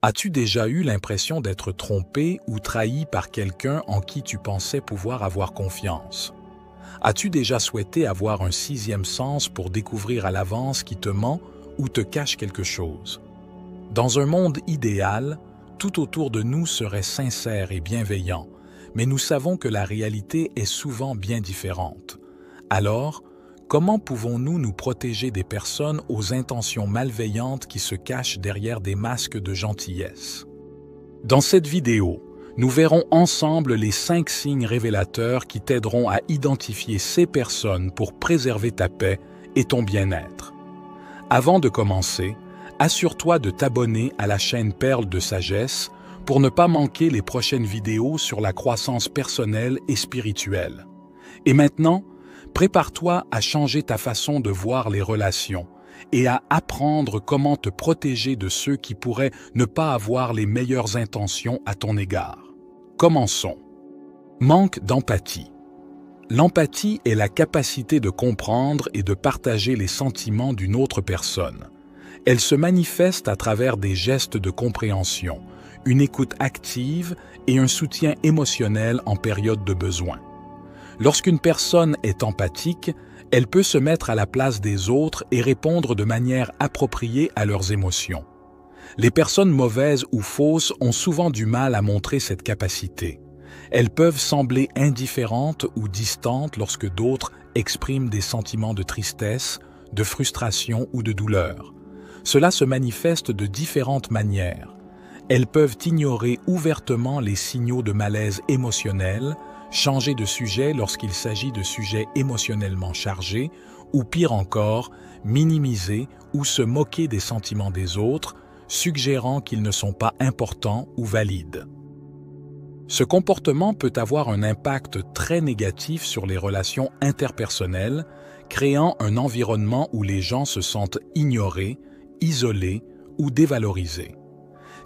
As-tu déjà eu l'impression d'être trompé ou trahi par quelqu'un en qui tu pensais pouvoir avoir confiance? As-tu déjà souhaité avoir un sixième sens pour découvrir à l'avance qui te ment ou te cache quelque chose? Dans un monde idéal, tout autour de nous serait sincère et bienveillant, mais nous savons que la réalité est souvent bien différente. Alors, comment pouvons-nous nous protéger des personnes aux intentions malveillantes qui se cachent derrière des masques de gentillesse? Dans cette vidéo, nous verrons ensemble les 5 signes révélateurs qui t'aideront à identifier ces personnes pour préserver ta paix et ton bien-être. Avant de commencer, assure-toi de t'abonner à la chaîne Perles de Sagesse pour ne pas manquer les prochaines vidéos sur la croissance personnelle et spirituelle. Et maintenant, prépare-toi à changer ta façon de voir les relations et à apprendre comment te protéger de ceux qui pourraient ne pas avoir les meilleures intentions à ton égard. Commençons. Manque d'empathie. L'empathie est la capacité de comprendre et de partager les sentiments d'une autre personne. Elle se manifeste à travers des gestes de compréhension, une écoute active et un soutien émotionnel en période de besoin. Lorsqu'une personne est empathique, elle peut se mettre à la place des autres et répondre de manière appropriée à leurs émotions. Les personnes mauvaises ou fausses ont souvent du mal à montrer cette capacité. Elles peuvent sembler indifférentes ou distantes lorsque d'autres expriment des sentiments de tristesse, de frustration ou de douleur. Cela se manifeste de différentes manières. Elles peuvent ignorer ouvertement les signaux de malaise émotionnel, changer de sujet lorsqu'il s'agit de sujets émotionnellement chargés, ou pire encore, minimiser ou se moquer des sentiments des autres, suggérant qu'ils ne sont pas importants ou valides. Ce comportement peut avoir un impact très négatif sur les relations interpersonnelles, créant un environnement où les gens se sentent ignorés, isolés ou dévalorisés.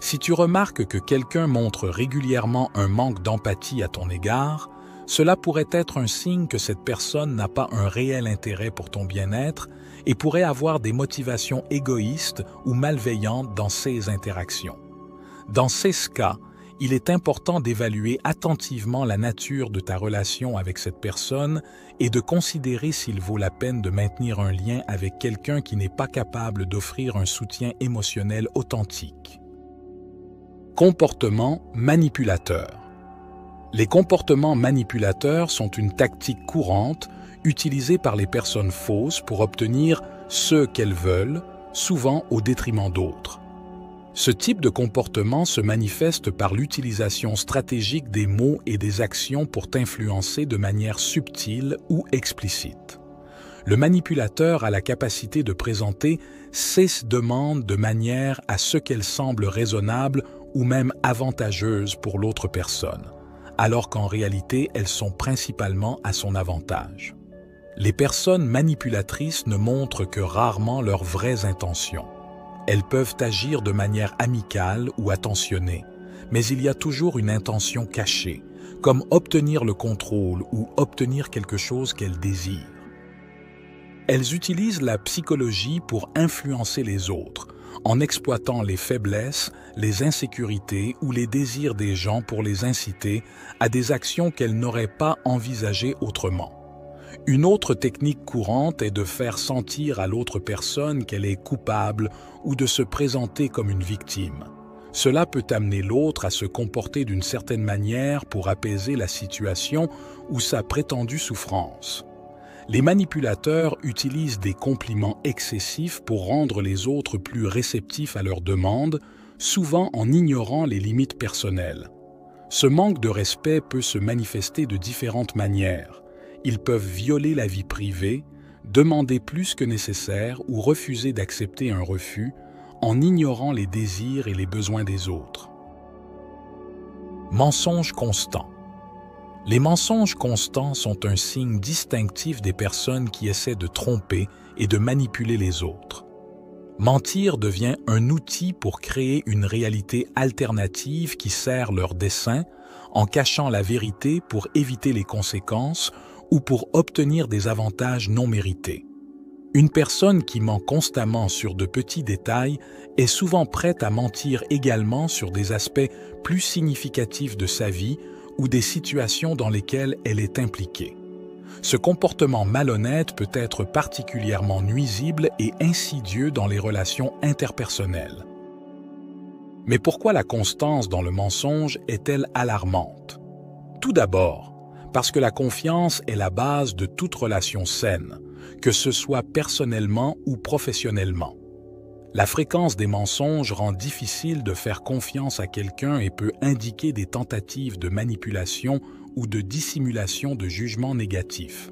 Si tu remarques que quelqu'un montre régulièrement un manque d'empathie à ton égard, cela pourrait être un signe que cette personne n'a pas un réel intérêt pour ton bien-être et pourrait avoir des motivations égoïstes ou malveillantes dans ses interactions. Dans ces cas, il est important d'évaluer attentivement la nature de ta relation avec cette personne et de considérer s'il vaut la peine de maintenir un lien avec quelqu'un qui n'est pas capable d'offrir un soutien émotionnel authentique. Comportement manipulateur. Les comportements manipulateurs sont une tactique courante utilisée par les personnes fausses pour obtenir ce qu'elles veulent, souvent au détriment d'autres. Ce type de comportement se manifeste par l'utilisation stratégique des mots et des actions pour t'influencer de manière subtile ou explicite. Le manipulateur a la capacité de présenter ses demandes de manière à ce qu'elles semblent raisonnables ou même avantageuses pour l'autre personne, alors qu'en réalité, elles sont principalement à son avantage. Les personnes manipulatrices ne montrent que rarement leurs vraies intentions. Elles peuvent agir de manière amicale ou attentionnée, mais il y a toujours une intention cachée, comme obtenir le contrôle ou obtenir quelque chose qu'elles désirent. Elles utilisent la psychologie pour influencer les autres, en exploitant les faiblesses, les insécurités ou les désirs des gens pour les inciter à des actions qu'elles n'auraient pas envisagées autrement. Une autre technique courante est de faire sentir à l'autre personne qu'elle est coupable ou de se présenter comme une victime. Cela peut amener l'autre à se comporter d'une certaine manière pour apaiser la situation ou sa prétendue souffrance. Les manipulateurs utilisent des compliments excessifs pour rendre les autres plus réceptifs à leurs demandes, souvent en ignorant les limites personnelles. Ce manque de respect peut se manifester de différentes manières. Ils peuvent violer la vie privée, demander plus que nécessaire ou refuser d'accepter un refus en ignorant les désirs et les besoins des autres. Mensonges constants. Les mensonges constants sont un signe distinctif des personnes qui essaient de tromper et de manipuler les autres. Mentir devient un outil pour créer une réalité alternative qui sert leur dessein, en cachant la vérité pour éviter les conséquences ou pour obtenir des avantages non mérités. Une personne qui ment constamment sur de petits détails est souvent prête à mentir également sur des aspects plus significatifs de sa vie ou des situations dans lesquelles elle est impliquée. Ce comportement malhonnête peut être particulièrement nuisible et insidieux dans les relations interpersonnelles. Mais pourquoi la constance dans le mensonge est-elle alarmante? Tout d'abord, parce que la confiance est la base de toute relation saine, que ce soit personnellement ou professionnellement. La fréquence des mensonges rend difficile de faire confiance à quelqu'un et peut indiquer des tentatives de manipulation ou de dissimulation de jugements négatifs.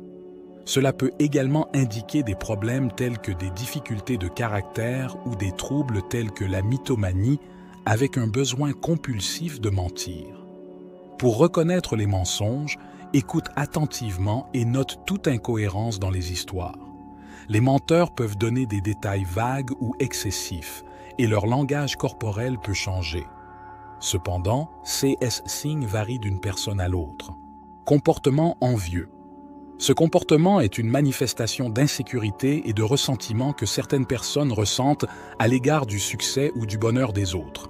Cela peut également indiquer des problèmes tels que des difficultés de caractère ou des troubles tels que la mythomanie, avec un besoin compulsif de mentir. Pour reconnaître les mensonges, écoute attentivement et note toute incohérence dans les histoires. Les menteurs peuvent donner des détails vagues ou excessifs, et leur langage corporel peut changer. Cependant, ces signes varient d'une personne à l'autre. Comportement envieux. Ce comportement est une manifestation d'insécurité et de ressentiment que certaines personnes ressentent à l'égard du succès ou du bonheur des autres.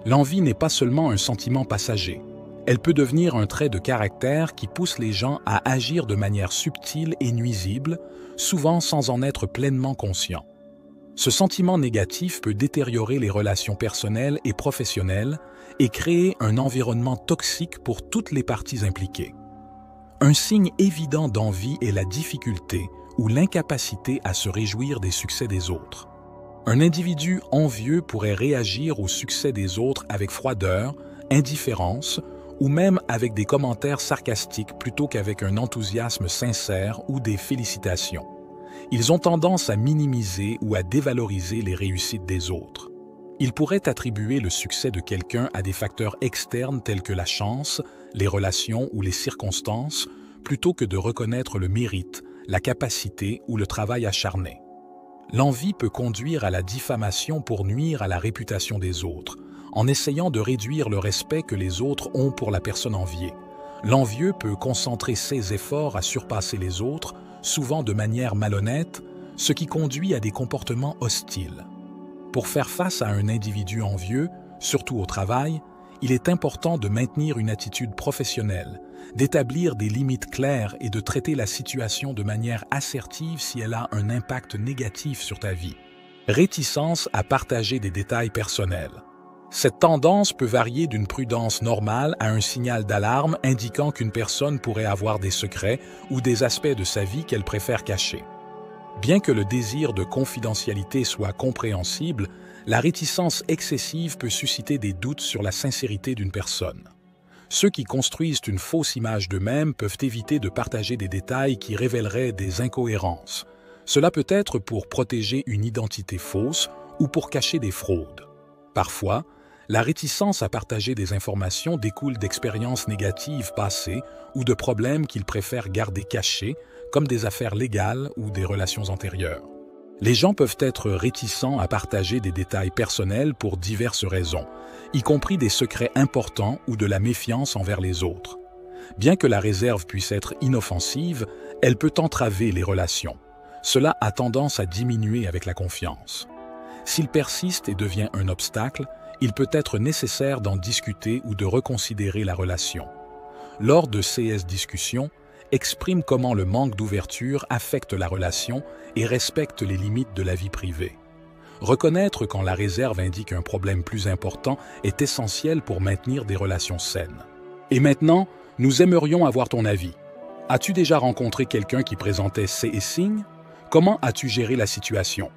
L'envie n'est pas seulement un sentiment passager. Elle peut devenir un trait de caractère qui pousse les gens à agir de manière subtile et nuisible, souvent sans en être pleinement conscients. Ce sentiment négatif peut détériorer les relations personnelles et professionnelles et créer un environnement toxique pour toutes les parties impliquées. Un signe évident d'envie est la difficulté ou l'incapacité à se réjouir des succès des autres. Un individu envieux pourrait réagir au succès des autres avec froideur, indifférence ou même avec des commentaires sarcastiques plutôt qu'avec un enthousiasme sincère ou des félicitations. Ils ont tendance à minimiser ou à dévaloriser les réussites des autres. Ils pourraient attribuer le succès de quelqu'un à des facteurs externes tels que la chance, les relations ou les circonstances, plutôt que de reconnaître le mérite, la capacité ou le travail acharné. L'envie peut conduire à la diffamation pour nuire à la réputation des autres, en essayant de réduire le respect que les autres ont pour la personne enviée. L'envieux peut concentrer ses efforts à surpasser les autres, souvent de manière malhonnête, ce qui conduit à des comportements hostiles. Pour faire face à un individu envieux, surtout au travail, il est important de maintenir une attitude professionnelle, d'établir des limites claires et de traiter la situation de manière assertive si elle a un impact négatif sur ta vie. Réticence à partager des détails personnels. Cette tendance peut varier d'une prudence normale à un signal d'alarme indiquant qu'une personne pourrait avoir des secrets ou des aspects de sa vie qu'elle préfère cacher. Bien que le désir de confidentialité soit compréhensible, la réticence excessive peut susciter des doutes sur la sincérité d'une personne. Ceux qui construisent une fausse image d'eux-mêmes peuvent éviter de partager des détails qui révéleraient des incohérences. Cela peut être pour protéger une identité fausse ou pour cacher des fraudes. Parfois, la réticence à partager des informations découle d'expériences négatives passées ou de problèmes qu'ils préfèrent garder cachés, comme des affaires légales ou des relations antérieures. Les gens peuvent être réticents à partager des détails personnels pour diverses raisons, y compris des secrets importants ou de la méfiance envers les autres. Bien que la réserve puisse être inoffensive, elle peut entraver les relations. Cela a tendance à diminuer avec la confiance. S'il persiste et devient un obstacle, il peut être nécessaire d'en discuter ou de reconsidérer la relation. Lors de ces discussions, exprime comment le manque d'ouverture affecte la relation et respecte les limites de la vie privée. Reconnaître quand la réserve indique un problème plus important est essentiel pour maintenir des relations saines. Et maintenant, nous aimerions avoir ton avis. As-tu déjà rencontré quelqu'un qui présentait ces signes? Comment as-tu géré la situation?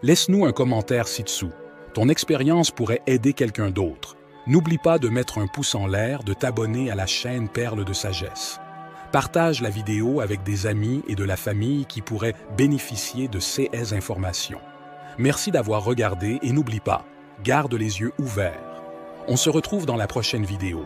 Laisse-nous un commentaire ci-dessous. Ton expérience pourrait aider quelqu'un d'autre. N'oublie pas de mettre un pouce en l'air, de t'abonner à la chaîne Perles de Sagesse. Partage la vidéo avec des amis et de la famille qui pourraient bénéficier de ces informations. Merci d'avoir regardé et n'oublie pas, garde les yeux ouverts. On se retrouve dans la prochaine vidéo.